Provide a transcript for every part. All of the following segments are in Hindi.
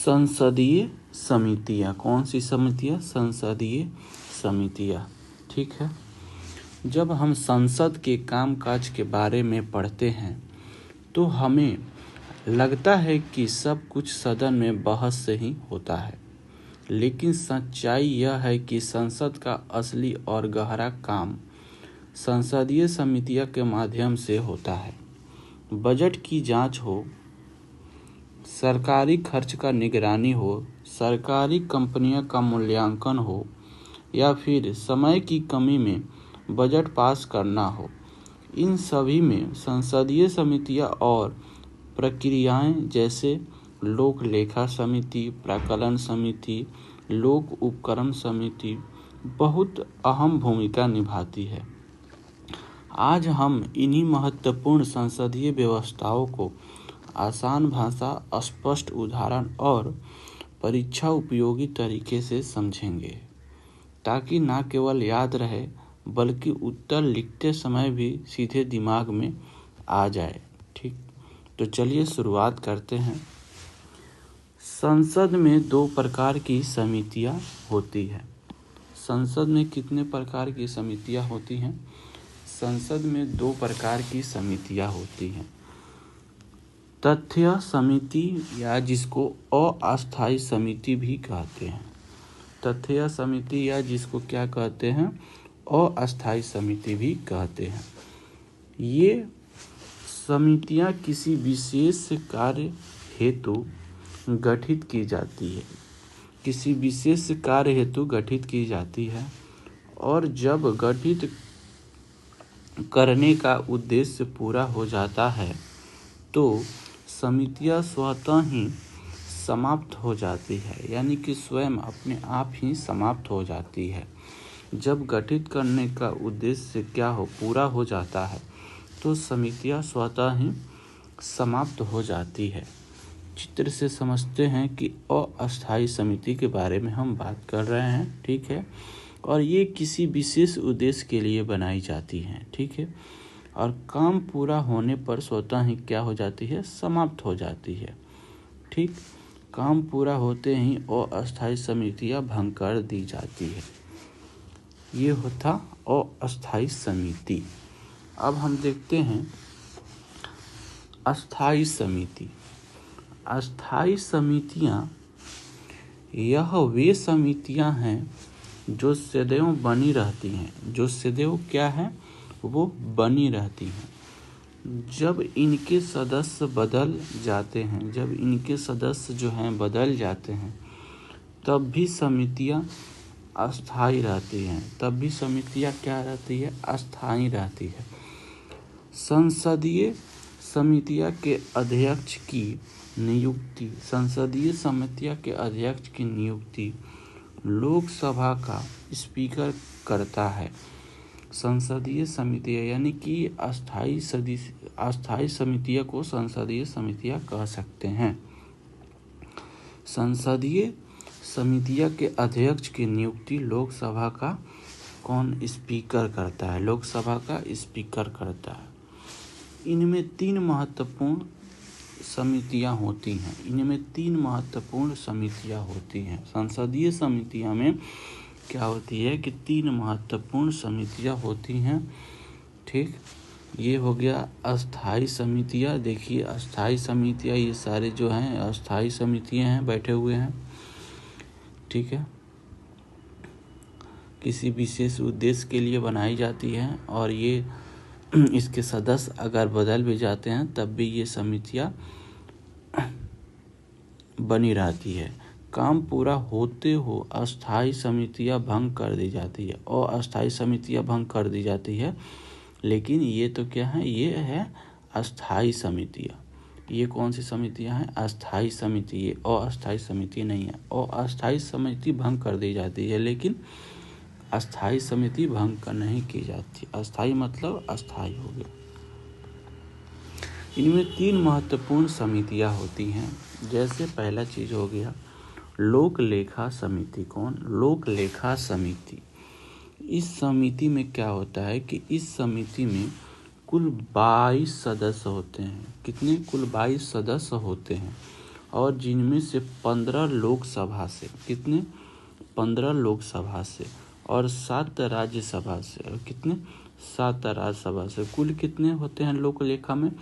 संसदीय समितियाँ, कौन सी समितियाँ? संसदीय समितियाँ। ठीक है। जब हम संसद के कामकाज के बारे में पढ़ते हैं तो हमें लगता है कि सब कुछ सदन में बहस से ही होता है, लेकिन सच्चाई यह है कि संसद का असली और गहरा काम संसदीय समितियों के माध्यम से होता है। बजट की जांच हो, सरकारी खर्च का निगरानी हो, सरकारी कंपनियों का मूल्यांकन हो या फिर समय की कमी में बजट पास करना हो, इन सभी में संसदीय समितियां और प्रक्रियाएं जैसे लोक लेखा समिति, प्राक्कलन समिति, लोक उपक्रम समिति बहुत अहम भूमिका निभाती है। आज हम इन्हीं महत्वपूर्ण संसदीय व्यवस्थाओं को आसान भाषा, स्पष्ट उदाहरण और परीक्षा उपयोगी तरीके से समझेंगे, ताकि न केवल याद रहे बल्कि उत्तर लिखते समय भी सीधे दिमाग में आ जाए। ठीक, तो चलिए शुरुआत करते हैं। संसद में 2 प्रकार की समितियां होती है। संसद में कितने प्रकार की समितियां होती हैं? संसद में 2 प्रकार की समितियां होती हैं। तथ्य समिति या जिसको अस्थायी समिति भी कहते हैं। तथ्य समिति या जिसको क्या कहते हैं? अस्थायी समिति भी कहते हैं। ये समितियां किसी विशेष कार्य हेतु गठित की जाती है। किसी विशेष कार्य हेतु गठित की जाती है और जब गठित करने का उद्देश्य पूरा हो जाता है तो समितियां स्वतः ही समाप्त हो जाती है, यानी कि स्वयं अपने आप ही समाप्त हो जाती है। जब गठित करने का उद्देश्य पूरा हो जाता है तो समितियां स्वतः ही समाप्त हो जाती है। चित्र से समझते हैं कि अस्थायी समिति के बारे में हम बात कर रहे हैं। ठीक है। और ये किसी विशेष उद्देश्य के लिए बनाई जाती हैं। ठीक है। और काम पूरा होने पर स्वतः ही क्या हो जाती है? समाप्त हो जाती है। ठीक, काम पूरा होते ही अस्थायी समितियां भंग कर दी जाती है। ये होता अस्थायी समिति। अब हम देखते हैं अस्थायी समिति। अस्थायी समितियां यह वे समितियां हैं जो सदैव बनी रहती हैं। जो सदैव क्या है? वो बनी रहती हैं। जब इनके सदस्य बदल जाते हैं, जब इनके सदस्य जो हैं बदल जाते हैं, तब भी समितियां अस्थायी रहती हैं। तब भी समितियां क्या रहती है? अस्थायी रहती है। संसदीय समितियां के अध्यक्ष की नियुक्ति, संसदीय समितियां के अध्यक्ष की नियुक्ति लोकसभा का स्पीकर करता है। संसदीय समितियां यानी कि अस्थायी समितियों को संसदीय समितियां कह सकते हैं। संसदीय समितियों के अध्यक्ष की नियुक्ति लोकसभा का स्पीकर करता है? लोकसभा का स्पीकर करता है। इनमें 3 महत्वपूर्ण समितियां होती हैं। इनमें 3 महत्वपूर्ण समितियां होती हैं। संसदीय समितियों में क्या होती है कि 3 महत्वपूर्ण समितियां होती हैं। ठीक, ये हो गया अस्थायी समितियां। देखिए अस्थायी समितियां, ये सारे जो हैं अस्थायी समितियां हैं, बैठे हुए हैं। ठीक है, किसी विशेष उद्देश्य के लिए बनाई जाती है और ये इसके सदस्य अगर बदल भी जाते हैं तब भी ये समितियां बनी रहती है। काम पूरा होते हो अस्थायी समितियां भंग कर दी जाती है और अस्थायी समितियां भंग कर दी जाती है। लेकिन ये तो क्या है? ये है अस्थायी समितियां। ये कौन सी समितियां हैं? अस्थायी समिति। ये अस्थायी समिति नहीं है। अस्थायी समिति भंग कर दी जाती है, लेकिन अस्थायी समिति भंग नहीं की जाती। अस्थायी मतलब अस्थायी हो गया। इनमें 3 महत्वपूर्ण समितियां होती हैं। जैसे पहला चीज हो गया लोक लेखा समिति। कौन? लोक लेखा समिति। इस समिति में क्या होता है कि इस समिति में कुल 22 सदस्य होते हैं। कितने? कुल 22 सदस्य होते हैं और जिनमें से 15 लोकसभा से, कितने, 15 लोकसभा से और 7 राज्यसभा से, और कितने, 7 राज्यसभा से। कुल कितने होते हैं लोक लेखा में?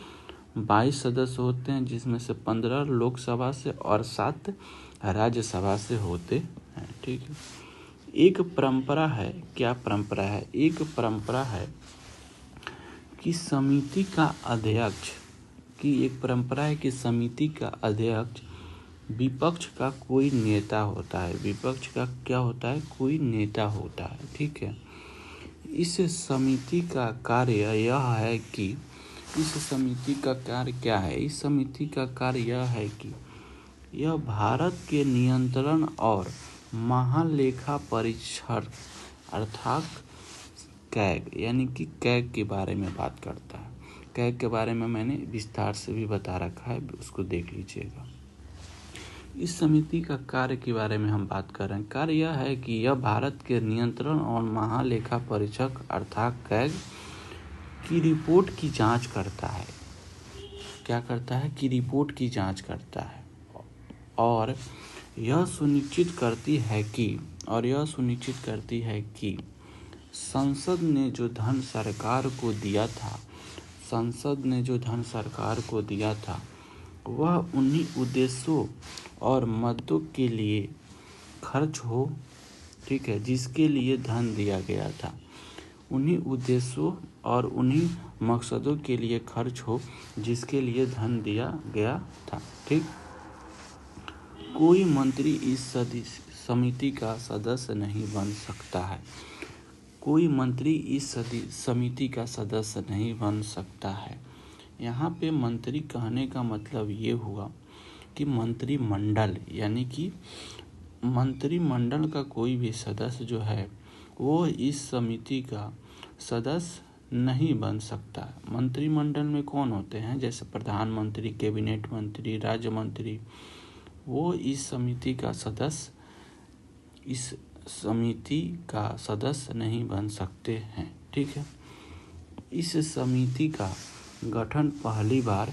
22 सदस्य होते हैं, जिसमें से 15 लोकसभा से और 7 राज्यसभा से होते हैं। ठीक है। एक परंपरा है, क्या परंपरा है? एक परंपरा है कि समिति का अध्यक्ष की एक परंपरा है कि समिति का अध्यक्ष विपक्ष का कोई नेता होता है। विपक्ष का क्या होता है? कोई नेता होता है। ठीक है। इस समिति का कार्य यह है कि इस समिति का कार्य क्या है? इस समिति का कार्य यह है कि यह भारत के नियंत्रण और महालेखा परीक्षण अर्थात कैग, यानी कि कैग के बारे में बात करता है। कैग के बारे में मैंने विस्तार से भी बता रखा है, उसको देख लीजिएगा। इस समिति का कार्य के बारे में हम बात कर रहे हैं। कार्य यह है कि यह भारत के नियंत्रण और महालेखा परीक्षक अर्थात कैग की रिपोर्ट की जांच करता है। क्या करता है? कि रिपोर्ट की जांच करता है और यह सुनिश्चित करती है कि संसद ने जो धन सरकार को दिया था वह उन्हीं उद्देश्यों और मदों के लिए खर्च हो, ठीक है, जिसके लिए धन दिया गया था। उन्हीं उद्देश्यों और उन्हीं मकसदों के लिए खर्च हो जिसके लिए धन दिया गया था। ठीक। कोई मंत्री इस समिति का सदस्य नहीं बन सकता है। कोई मंत्री इस समिति का सदस्य नहीं बन सकता है। यहाँ पे मंत्री कहने का मतलब ये हुआ कि मंत्रिमंडल, यानी कि मंत्रिमंडल का कोई भी सदस्य जो है वो इस समिति का सदस्य नहीं बन सकता। मंत्रिमंडल में कौन होते हैं? जैसे प्रधानमंत्री, कैबिनेट मंत्री, राज्य मंत्री, वो इस समिति का सदस्य नहीं बन सकते हैं। ठीक है। इस समिति का गठन पहली बार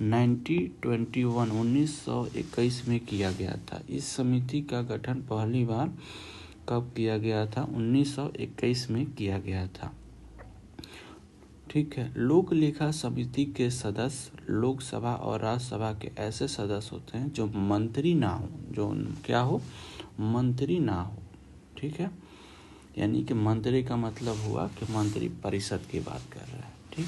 1921 में किया गया था। इस समिति का गठन पहली बार कब किया गया था? 1921 में किया गया था। ठीक है। लोक लेखा समिति के सदस्य लोकसभा और राज्यसभा के ऐसे सदस्य होते हैं जो मंत्री ना हो, जो क्या हो? मंत्री ना हो। ठीक है। यानी कि मंत्री का मतलब हुआ कि मंत्री परिषद की बात कर रहा है। ठीक।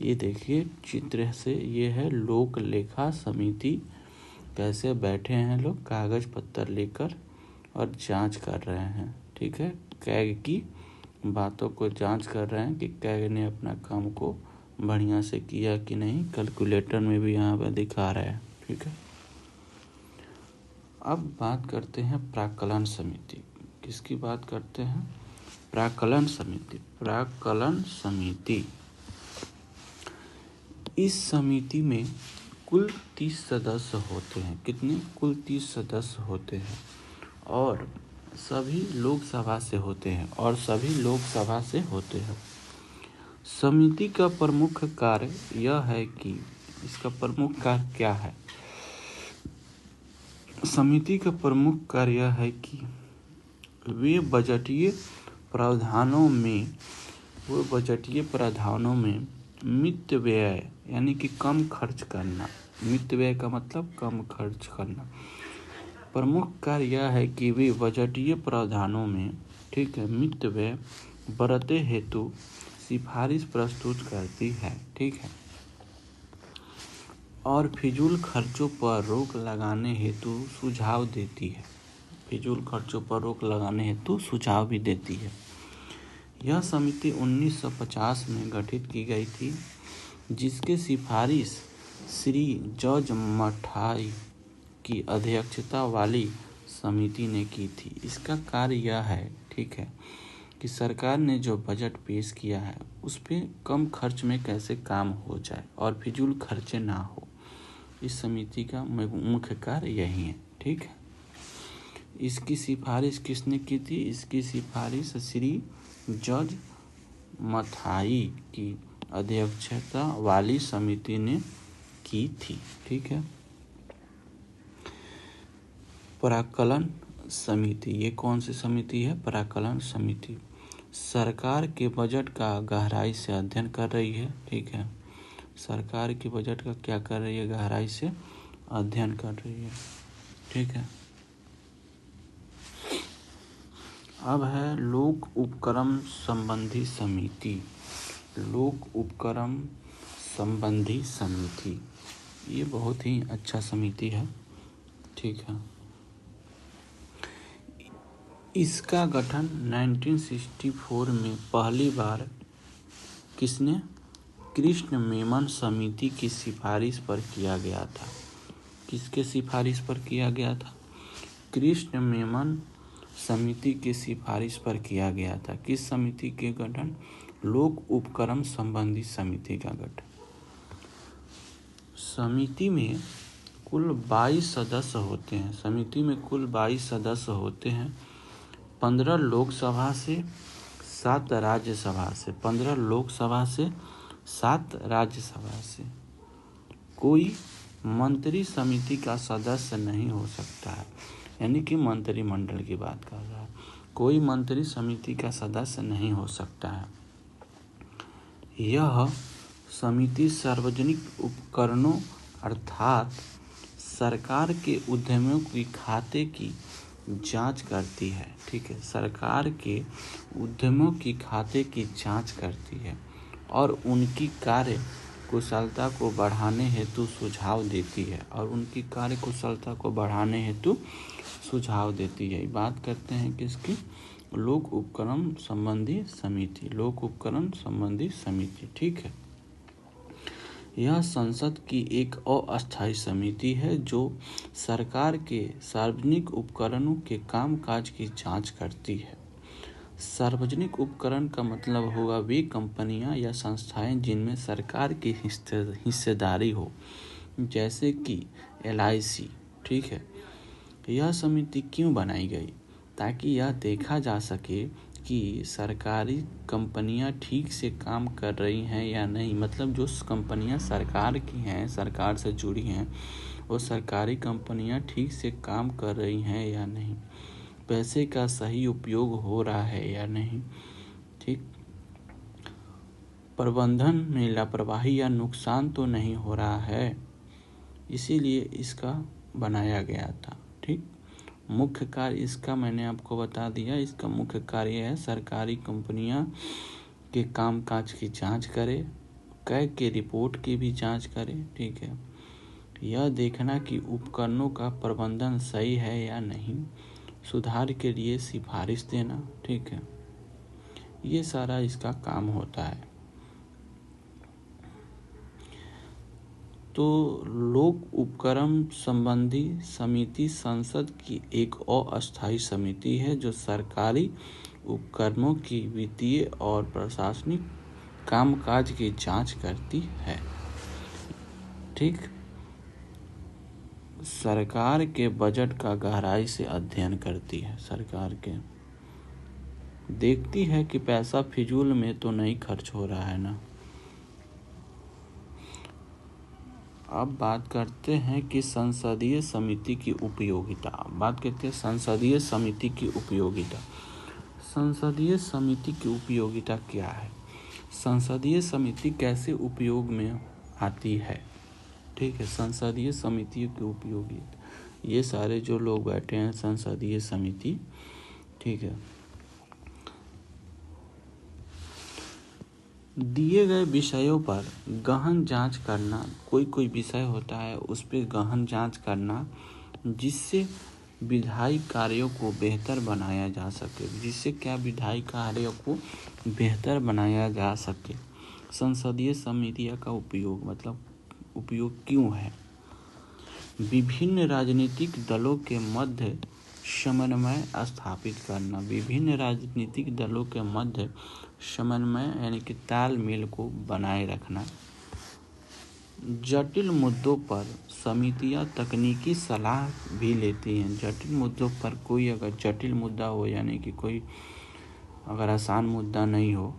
ये देखिए चित्र से, ये है लोक लेखा समिति। कैसे बैठे हैं लोग, कागज पत्तर लेकर और जांच कर रहे हैं। ठीक है। कैग की बातों को जांच कर रहे हैं कि कैग ने अपना काम को बढ़िया से किया कि नहीं। कैलकुलेटर में भी यहाँ पर दिखा रहा है। ठीक है। अब बात करते हैं प्राक्कलन समिति। किसकी बात करते हैं? प्राक्कलन समिति। प्राक्कलन समिति, इस समिति में कुल 30 सदस्य होते हैं। कितने? कुल 30 सदस्य होते हैं और सभी लोकसभा से होते हैं। समिति का प्रमुख कार्य यह है कि इसका प्रमुख कार्य क्या है? समिति का प्रमुख कार्य यह है कि वे बजटीय प्रावधानों में मित व्यय, यानी कि कम खर्च करना। मित व्यय का मतलब कम खर्च करना। प्रमुख कार्य यह है कि वे बजटीय प्रावधानों में, ठीक है, मित व्यय बरते हेतु सिफारिश प्रस्तुत करती है। ठीक है। और फिजूल खर्चों पर रोक लगाने हेतु सुझाव भी देती है। यह समिति 1950 में गठित की गई थी, जिसके सिफारिश श्री जॉर्ज मठाई की अध्यक्षता वाली समिति ने की थी। इसका कार्य यह है, ठीक है, कि सरकार ने जो बजट पेश किया है उस पर कम खर्च में कैसे काम हो जाए और फिजूल खर्चे ना हो। इस समिति का मुख्य कार्य यही है। ठीक है। इसकी सिफारिश किसने की थी? इसकी सिफारिश श्री जॉर्ज मथाई की अध्यक्षता वाली समिति ने की थी। ठीक है। प्राक्कलन समिति, ये कौन सी समिति है? प्राक्कलन समिति सरकार के बजट का गहराई से अध्ययन कर रही है। ठीक है, सरकार के बजट का क्या कर रही है? गहराई से अध्ययन कर रही है। ठीक है, अब है लोक उपक्रम संबंधी समिति। लोक उपक्रम संबंधी समिति, ये बहुत ही अच्छा समिति है। ठीक है, इसका गठन 1964 में पहली बार किसने? कृष्ण मेमन समिति की सिफारिश पर किया गया था। किसके सिफारिश पर किया गया था? कृष्ण मेमन समिति की सिफारिश पर किया गया था। किस समिति के गठन? लोक उपक्रम संबंधी समिति का गठन। समिति में कुल 22 सदस्य होते हैं। समिति में कुल 22 सदस्य होते हैं। 15 लोकसभा से 7 राज्यसभा से। 15 लोकसभा से 7 राज्यसभा से। कोई मंत्री समिति का सदस्य नहीं हो सकता है, यानी कि मंत्रिमंडल की बात कर रहा है। कोई मंत्री समिति का सदस्य नहीं हो सकता है। यह समिति सार्वजनिक उपकरणों अर्थात सरकार के उद्यमों की खाते की जांच करती है। ठीक है, सरकार के उद्यमों की खाते की जांच करती है और उनकी कार्य कुशलता को बढ़ाने हेतु सुझाव देती है। बात करते हैं किसकी? लोक उपक्रम संबंधी समिति। लोक उपक्रम संबंधी समिति। ठीक है, यह संसद की एक अस्थायी समिति है जो सरकार के सार्वजनिक उपकरणों के कामकाज की जांच करती है। सार्वजनिक उपकरण का मतलब होगा वे कंपनियां या संस्थाएं जिनमें सरकार की हिस्सेदारी हो, जैसे कि LIC। ठीक है, यह समिति क्यों बनाई गई? ताकि यह देखा जा सके कि सरकारी कंपनियां ठीक से काम कर रही हैं या नहीं। मतलब जो कंपनियां सरकार की हैं, सरकार से जुड़ी हैं, वो सरकारी कंपनियां ठीक से काम कर रही हैं या नहीं, पैसे का सही उपयोग हो रहा है या नहीं। ठीक, प्रबंधन में लापरवाही या नुकसान तो नहीं हो रहा है, इसीलिए इसका बनाया गया था। ठीक, मुख्य कार्य इसका मैंने आपको बता दिया। इसका मुख्य कार्य है सरकारी कंपनियां के कामकाज की जांच करे, कै के रिपोर्ट की भी जांच करे। ठीक है, यह देखना कि उपकरणों का प्रबंधन सही है या नहीं, सुधार के लिए सिफारिश देना। ठीक है, ये सारा इसका काम होता है। तो लोक उपक्रम संबंधी समिति संसद की एक अस्थायी समिति है जो सरकारी उपकरणों की वित्तीय और प्रशासनिक कामकाज की जांच करती है। ठीक, सरकार के बजट का गहराई से अध्ययन करती है। सरकार के देखती है कि पैसा फिजूल में तो नहीं खर्च हो रहा है ना। अब बात करते हैं कि संसदीय समिति की उपयोगिता। बात करते हैं संसदीय समिति की उपयोगिता। संसदीय समिति की उपयोगिता क्या है? संसदीय समिति कैसे उपयोग में आती है? ठीक है, संसदीय समिति की उपयोगिता, ये सारे जो लोग बैठे हैं संसदीय समिति, ठीक है, दिए गए विषयों पर गहन जांच करना। कोई विषय होता है उस पर गहन जांच करना जिससे विधायी कार्यों को बेहतर बनाया जा सके। जिससे क्या? विधायी कार्यों को बेहतर बनाया जा सके। संसदीय समितियों का उपयोग, मतलब उपयोग क्यों है? विभिन्न राजनीतिक दलों के मध्य समन्वय स्थापित करना। विभिन्न राजनीतिक दलों के मध्य समन्वय यानी कि तालमेल को बनाए रखना। जटिल मुद्दों पर समितियां तकनीकी सलाह भी लेती हैं। जटिल मुद्दों पर कोई अगर जटिल मुद्दा हो, यानी कि कोई अगर आसान मुद्दा नहीं हो,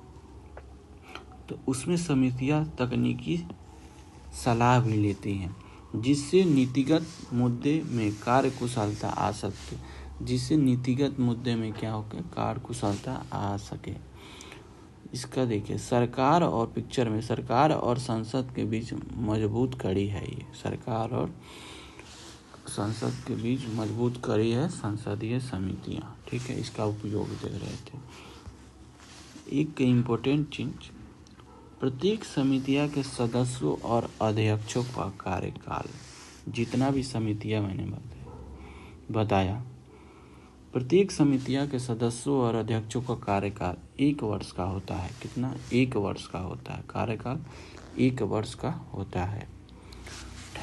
तो उसमें समितियां तकनीकी सलाह भी लेती हैं। जिससे नीतिगत मुद्दे में कार्यकुशलता आ सके, जिससे नीतिगत मुद्दे में क्या हो कार्यकुशलता आ सके। इसका देखिए सरकार और पिक्चर में सरकार और संसद के बीच मजबूत कड़ी है। ये सरकार और संसद के बीच मजबूत कड़ी है संसदीय समितियाँ, ठीक है। इसका उपयोग दे रहे थे। एक इम्पोर्टेंट चीज, प्रत्येक समितियाँ के सदस्यों और अध्यक्षों का कार्यकाल, जितना भी समितियाँ मैंने बताया, प्रत्येक समितियाँ के सदस्यों और अध्यक्षों का कार्यकाल 1 वर्ष का होता है। कितना? 1 वर्ष का होता है। कार्यकाल 1 वर्ष का होता है।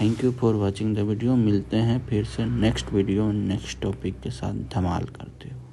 Thank you for watching the video. मिलते हैं फिर से नेक्स्ट वीडियो नेक्स्ट टॉपिक के साथ। धमाल करते हो।